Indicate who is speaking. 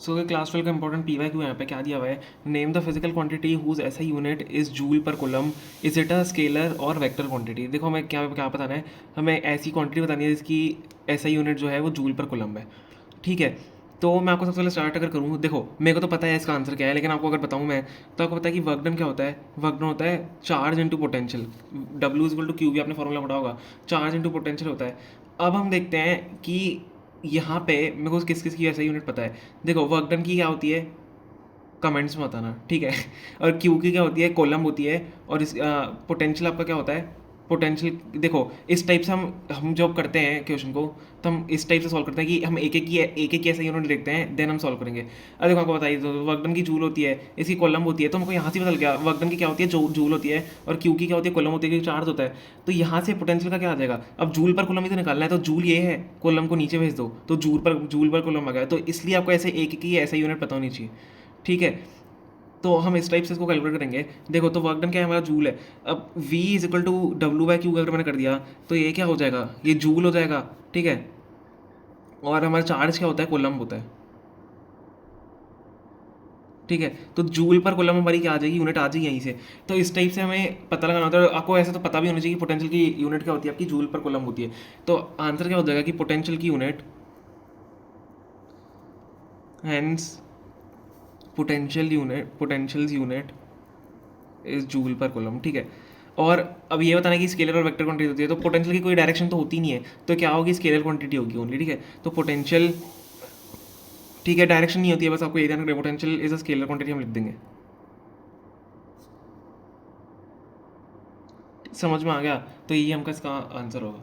Speaker 1: So class 12 का important P Y Q यहाँ पे क्या दिया हुआ है, name the physical quantity whose SI unit is joule per coulomb, is it a scalar or vector quantity. देखो हमें क्या क्या बताना है, हमें ऐसी क्वांटिटी बतानी है जिसकी ऐसा यूनिट जो है वो जूल पर कुलम है। ठीक है, तो मैं आपको सबसे पहले स्टार्ट अगर करूँ, देखो मेरे को तो पता है इसका आंसर क्या है, लेकिन आपको अगर बताऊँ मैं, तो आपको पता है कि वर्क डन क्या होता है। वर्क डन होता है charge into potential, W is equal to Q, भी आपने फॉर्मूला पढ़ा होगा, चार्ज इंटू पोटेंशियल होता है। अब हम देखते हैं कि यहाँ पे मेरे को किस किस की ऐसा यूनिट पता है। देखो वर्क डन की क्या होती है, कमेंट्स में बताना, ठीक है। और क्यू की क्या होती है, कॉलम होती है। और इस पोटेंशियल आपका क्या होता है, पोटेंशियल। देखो इस टाइप से हम जब करते हैं क्वेश्चन को, तो हम इस टाइप से सॉल्व करते हैं कि हम एक एक ऐसा यूनिट देखते हैं, देन हम सॉल्व करेंगे। अब देखो आपको बताइए, तो वर्कडन की जूल होती है, इसकी कॉलम होती है, तो हमको यहाँ से पता गया वर्कडन की क्या होती है, जूल होती है, और क्यू की क्या होती है, कॉलम होती है, क्योंकि चार्ज होता है। तो यहाँ से पोटेंशियल का क्या आ जाएगा, अब जूल पर कॉलम ही तो निकालना है, तो जूल ये है, कॉलम को नीचे भेज दो तो जूल पर कॉलम आ गया। तो इसलिए आपको ऐसे एक ही ऐसा यूनिट पता होनी चाहिए, ठीक है। तो हम इस टाइप से इसको कैलकुलेट करेंगे। देखो तो वर्क डन क्या है, हमारा जूल है। अब v is equal to W by Q अगर मैंने कर दिया, तो ये क्या हो जाएगा, ये जूल हो जाएगा, ठीक है। और हमारा चार्ज क्या होता है, कोलम होता है, ठीक है। तो जूल पर कोलम हमारी क्या आ जाएगी, यूनिट आ जाएगी यहीं से। तो इस टाइप से हमें पता लगाना होता है। आपको ऐसे तो पता भी होना चाहिए कि पोटेंशियल की यूनिट क्या होती है आपकी, जूल पर कोलम होती है। तो आंसर क्या हो जाएगा कि पोटेंशियल की unit, hence potential unit is joule per coulomb, ठीक है। और अब ये बताना कि स्केलर और वेक्टर क्वांटिटी होती है, तो पोटेंशियल की कोई डायरेक्शन तो होती नहीं है, तो क्या होगी, स्केलर क्वांटिटी होगी ओनली, ठीक है। तो पोटेंशियल, ठीक है, डायरेक्शन नहीं होती है, बस आपको ये ध्यान रखना, potential is a scalar quantity हम लिख देंगे। समझ में आ गया, तो ये हमका इसका आंसर होगा।